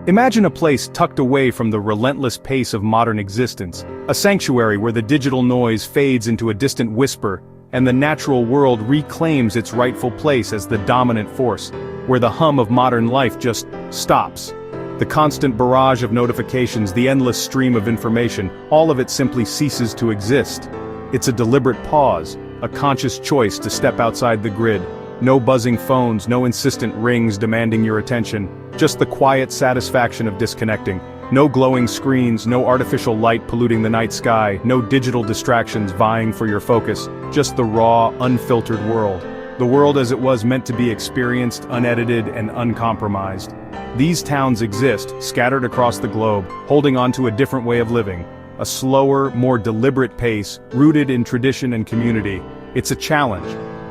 Imagine a place tucked away from the relentless pace of modern existence, a sanctuary where the digital noise fades into a distant whisper, and the natural world reclaims its rightful place as the dominant force, where the hum of modern life just stops. The constant barrage of notifications, the endless stream of information, all of it simply ceases to exist. It's a deliberate pause, a conscious choice to step outside the grid. No buzzing phones, no insistent rings demanding your attention, just the quiet satisfaction of disconnecting. No glowing screens, no artificial light polluting the night sky, no digital distractions vying for your focus, just the raw, unfiltered world. The world as it was meant to be experienced, unedited, and uncompromised. These towns exist, scattered across the globe, holding on to a different way of living. A slower, more deliberate pace, rooted in tradition and community. It's a challenge,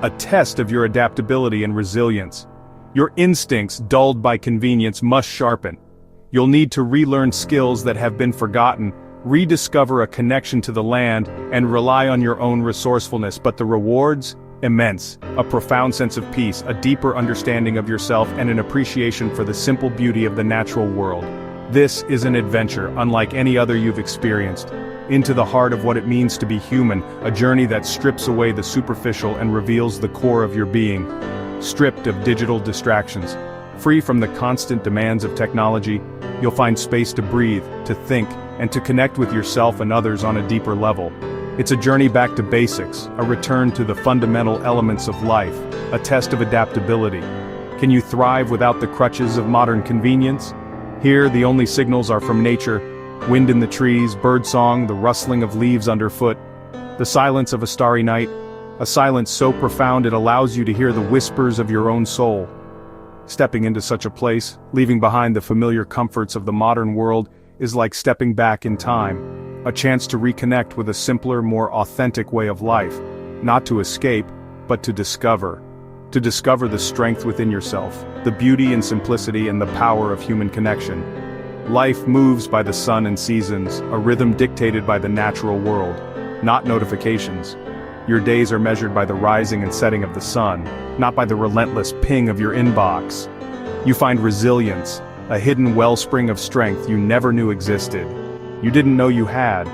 a test of your adaptability and resilience. Your instincts, dulled by convenience, must sharpen. You'll need to relearn skills that have been forgotten, rediscover a connection to the land, and rely on your own resourcefulness. But the rewards? Immense. A profound sense of peace, a deeper understanding of yourself, and an appreciation for the simple beauty of the natural world. This is an adventure unlike any other you've experienced. Into the heart of what it means to be human, a journey that strips away the superficial and reveals the core of your being. Stripped of digital distractions, free from the constant demands of technology, you'll find space to breathe, to think, and to connect with yourself and others on a deeper level. It's a journey back to basics, a return to the fundamental elements of life, a test of adaptability. Can you thrive without the crutches of modern convenience? Here, the only signals are from nature: wind in the trees, birdsong, the rustling of leaves underfoot, the silence of a starry night, a silence so profound it allows you to hear the whispers of your own soul. Stepping into such a place, leaving behind the familiar comforts of the modern world, is like stepping back in time, a chance to reconnect with a simpler, more authentic way of life, not to escape, but to discover. To discover the strength within yourself, the beauty and simplicity and the power of human connection. Life moves by the sun and seasons, a rhythm dictated by the natural world, not notifications. Your days are measured by the rising and setting of the sun, not by the relentless ping of your inbox. You find resilience, a hidden wellspring of strength you never knew existed. You didn't know you had.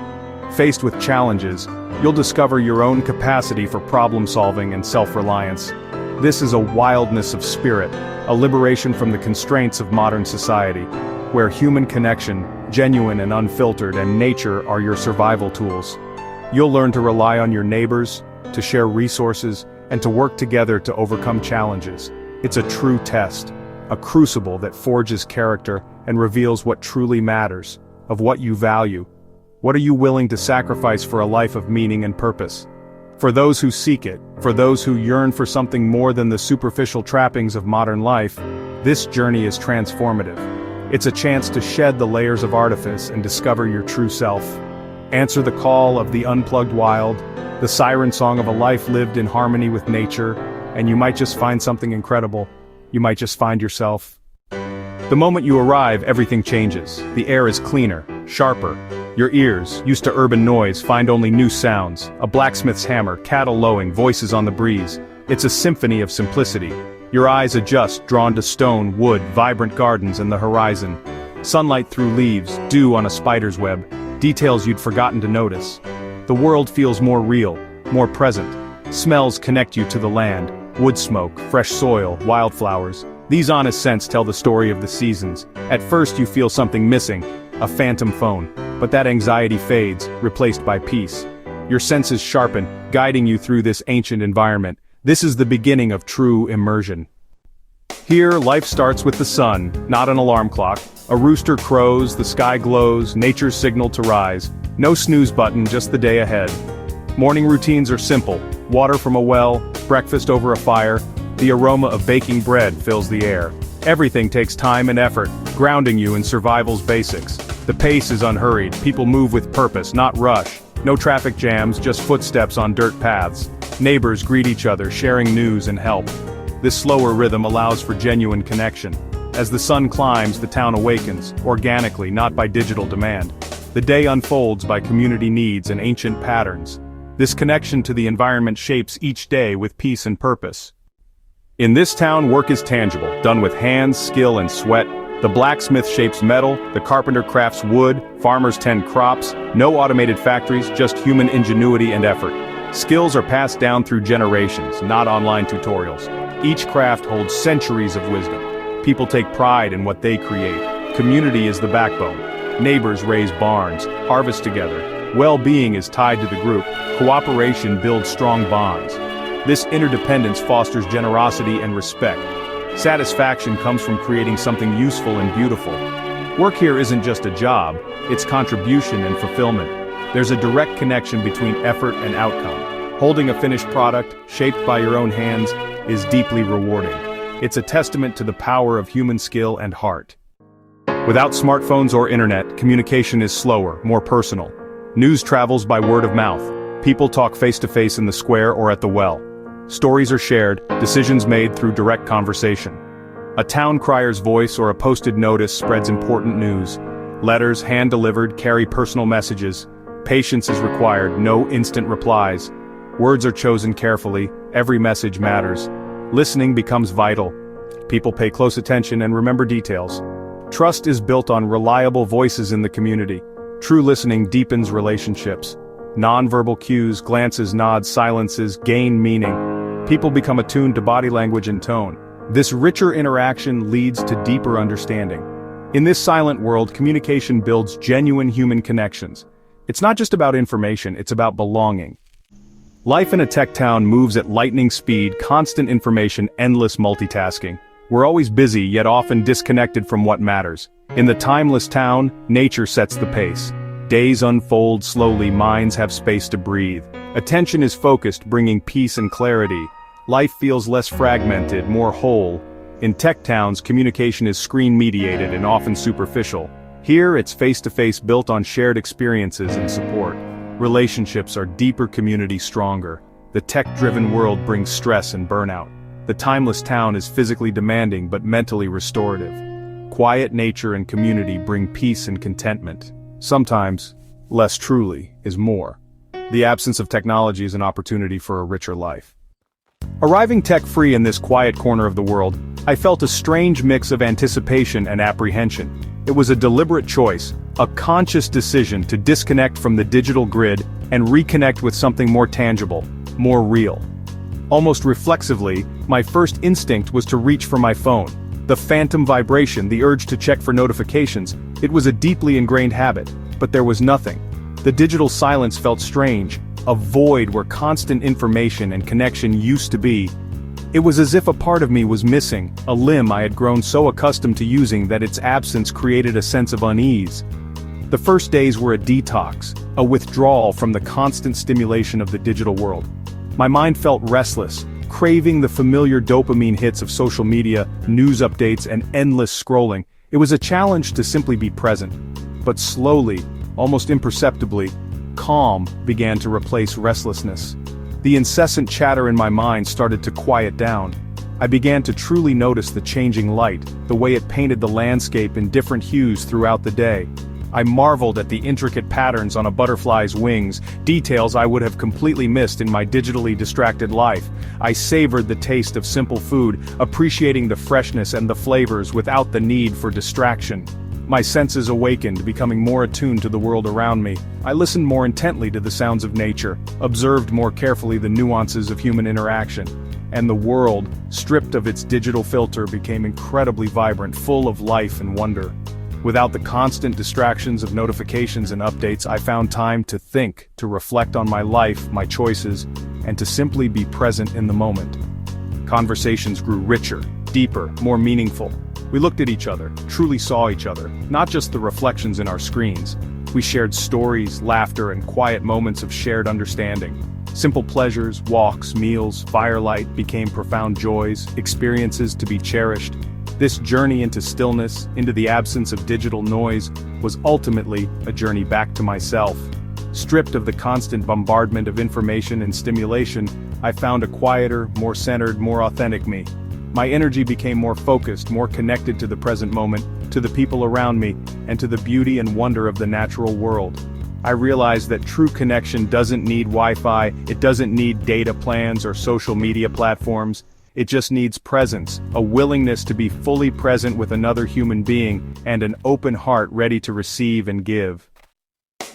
Faced with challenges, you'll discover your own capacity for problem solving and self-reliance. This is a wildness of spirit, a liberation from the constraints of modern society, where human connection, genuine and unfiltered, and nature are your survival tools. You'll learn to rely on your neighbors, to share resources, and to work together to overcome challenges. It's a true test, a crucible that forges character and reveals what truly matters, of what you value. What are you willing to sacrifice for a life of meaning and purpose? For those who seek it, for those who yearn for something more than the superficial trappings of modern life, this journey is transformative. It's a chance to shed the layers of artifice and discover your true self. Answer the call of the unplugged wild, the siren song of a life lived in harmony with nature, and you might just find something incredible. You might just find yourself. The moment you arrive, everything changes. The air is cleaner, sharper. Your ears, used to urban noise, find only new sounds. A blacksmith's hammer, cattle lowing, voices on the breeze. It's a symphony of simplicity. Your eyes adjust, drawn to stone, wood, vibrant gardens, and the horizon. Sunlight through leaves, dew on a spider's web, details you'd forgotten to notice. The world feels more real, more present. Smells connect you to the land. Wood smoke, fresh soil, wildflowers. These honest scents tell the story of the seasons. At first you feel something missing, a phantom phone. But that anxiety fades, replaced by peace. Your senses sharpen, guiding you through this ancient environment. This is the beginning of true immersion. Here, life starts with the sun, not an alarm clock. A rooster crows, the sky glows, nature's signal to rise. No snooze button, just the day ahead. Morning routines are simple. Water from a well, breakfast over a fire. The aroma of baking bread fills the air. Everything takes time and effort, grounding you in survival's basics. The pace is unhurried, people move with purpose, not rush. No traffic jams, just footsteps on dirt paths. Neighbors greet each other, sharing news and help. This slower rhythm allows for genuine connection. As the sun climbs, the town awakens, organically, not by digital demand. The day unfolds by community needs and ancient patterns. This connection to the environment shapes each day with peace and purpose. In this town, work is tangible, done with hands, skill, and sweat. The blacksmith shapes metal, the carpenter crafts wood, farmers tend crops, no automated factories, just human ingenuity and effort. Skills are passed down through generations, not online tutorials. Each craft holds centuries of wisdom. People take pride in what they create. Community is the backbone. Neighbors raise barns, harvest together. Well-being is tied to the group. Cooperation builds strong bonds. This interdependence fosters generosity and respect. Satisfaction comes from creating something useful and beautiful. Work here isn't just a job, it's contribution and fulfillment. There's a direct connection between effort and outcome. Holding a finished product, shaped by your own hands, is deeply rewarding. It's a testament to the power of human skill and heart. Without smartphones or internet, communication is slower, more personal. News travels by word of mouth. People talk face-to-face in the square or at the well. Stories are shared, decisions made through direct conversation. A town crier's voice or a posted notice spreads important news. Letters, hand-delivered, carry personal messages. Patience is required, no instant replies. Words are chosen carefully, every message matters. Listening becomes vital. People pay close attention and remember details. Trust is built on reliable voices in the community. True listening deepens relationships. Non-verbal cues, glances, nods, silences gain meaning. People become attuned to body language and tone. This richer interaction leads to deeper understanding. In this silent world, communication builds genuine human connections. It's not just about information, it's about belonging. Life in a tech town moves at lightning speed, constant information, endless multitasking. We're always busy, yet often disconnected from what matters. In the timeless town, nature sets the pace. Days unfold slowly, minds have space to breathe. Attention is focused, bringing peace and clarity. Life feels less fragmented, more whole. In tech towns, communication is screen-mediated and often superficial. Here, it's face-to-face, built on shared experiences and support. Relationships are deeper, community stronger. The tech-driven world brings stress and burnout. The timeless town is physically demanding but mentally restorative. Quiet nature and community bring peace and contentment. Sometimes, less truly, is more. The absence of technology is an opportunity for a richer life. Arriving tech-free in this quiet corner of the world, I felt a strange mix of anticipation and apprehension. It was a deliberate choice, a conscious decision to disconnect from the digital grid and reconnect with something more tangible, more real. Almost reflexively, my first instinct was to reach for my phone. The phantom vibration, the urge to check for notifications, it was a deeply ingrained habit, but there was nothing. The digital silence felt strange, a void where constant information and connection used to be. It was as if a part of me was missing, a limb I had grown so accustomed to using that its absence created a sense of unease. The first days were a detox, a withdrawal from the constant stimulation of the digital world. My mind felt restless, craving the familiar dopamine hits of social media, news updates, and endless scrolling. It was a challenge to simply be present. But slowly, almost imperceptibly, calm began to replace restlessness. The incessant chatter in my mind started to quiet down. I began to truly notice the changing light, the way it painted the landscape in different hues throughout the day. I marveled at the intricate patterns on a butterfly's wings, details I would have completely missed in my digitally distracted life. I savored the taste of simple food, appreciating the freshness and the flavors without the need for distraction. My senses awakened, becoming more attuned to the world around me. I listened more intently to the sounds of nature, observed more carefully the nuances of human interaction. And the world, stripped of its digital filter, became incredibly vibrant, full of life and wonder. Without the constant distractions of notifications and updates, I found time to think, to reflect on my life, my choices, and to simply be present in the moment. Conversations grew richer, deeper, more meaningful. We looked at each other, truly saw each other, not just the reflections in our screens. We shared stories, laughter, and quiet moments of shared understanding. Simple pleasures, walks, meals, firelight became profound joys, experiences to be cherished. This journey into stillness, into the absence of digital noise, was ultimately a journey back to myself. Stripped of the constant bombardment of information and stimulation, I found a quieter, more centered, more authentic me. My energy became more focused, more connected to the present moment, to the people around me, and to the beauty and wonder of the natural world. I realized that true connection doesn't need Wi-Fi, it doesn't need data plans or social media platforms. it just needs presence, a willingness to be fully present with another human being, and an open heart ready to receive and give.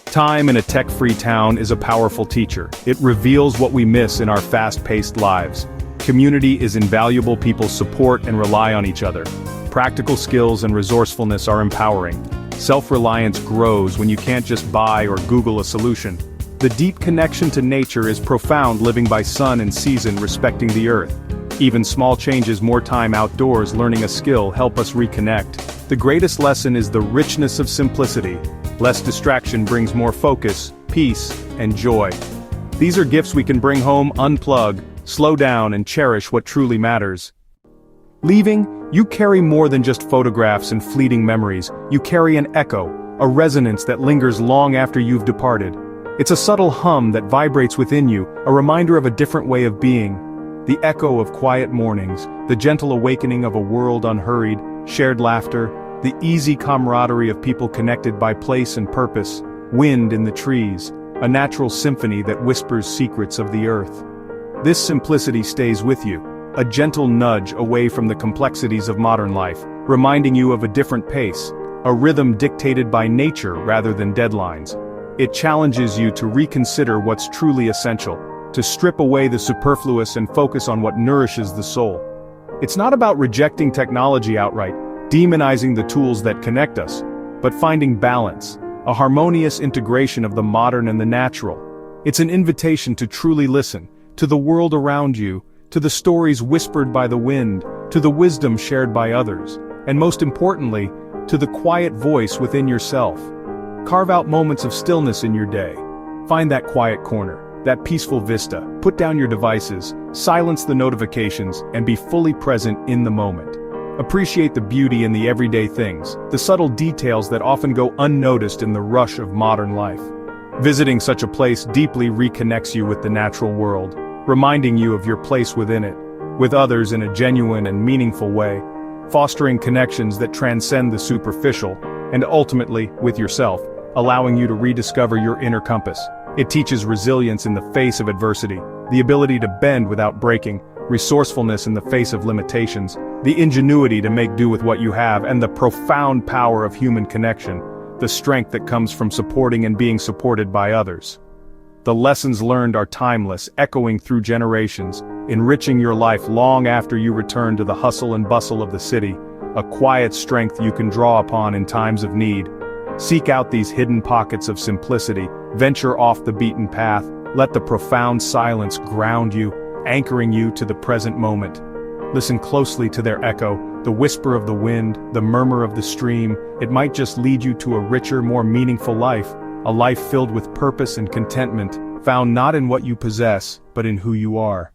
Time in a tech-free town is a powerful teacher. It reveals what we miss in our fast-paced lives. Community is invaluable, people support and rely on each other. Practical skills and resourcefulness are empowering. Self-reliance grows when you can't just buy or Google a solution. The deep connection to nature is profound, living by sun and season, respecting the earth. Even small changes, more time outdoors, learning a skill, help us reconnect. The greatest lesson is the richness of simplicity. Less distraction brings more focus, peace, and joy. These are gifts we can bring home, unplug, slow down, and cherish what truly matters. Leaving, you carry more than just photographs and fleeting memories. You carry an echo, a resonance that lingers long after you've departed. It's a subtle hum that vibrates within you, a reminder of a different way of being. The echo of quiet mornings, the gentle awakening of a world unhurried, shared laughter, the easy camaraderie of people connected by place and purpose, wind in the trees, a natural symphony that whispers secrets of the earth. This simplicity stays with you, a gentle nudge away from the complexities of modern life, reminding you of a different pace, a rhythm dictated by nature rather than deadlines. It challenges you to reconsider what's truly essential, to strip away the superfluous and focus on what nourishes the soul. It's not about rejecting technology outright, demonizing the tools that connect us, but finding balance, a harmonious integration of the modern and the natural. It's an invitation to truly listen, to the world around you, to the stories whispered by the wind, to the wisdom shared by others, and most importantly, to the quiet voice within yourself. Carve out moments of stillness in your day. Find that quiet corner, that peaceful vista. Put down your devices, silence the notifications, and be fully present in the moment. Appreciate the beauty in the everyday things, the subtle details that often go unnoticed in the rush of modern life. Visiting such a place deeply reconnects you with the natural world, reminding you of your place within it, with others in a genuine and meaningful way, fostering connections that transcend the superficial, and ultimately, with yourself, allowing you to rediscover your inner compass. It teaches resilience in the face of adversity, the ability to bend without breaking, resourcefulness in the face of limitations, the ingenuity to make do with what you have, and the profound power of human connection, the strength that comes from supporting and being supported by others. The lessons learned are timeless, echoing through generations, enriching your life long after you return to the hustle and bustle of the city, a quiet strength you can draw upon in times of need. Seek out these hidden pockets of simplicity, venture off the beaten path, let the profound silence ground you, anchoring you to the present moment. Listen closely to their echo, the whisper of the wind, the murmur of the stream. It might just lead you to a richer, more meaningful life, a life filled with purpose and contentment, found not in what you possess, but in who you are.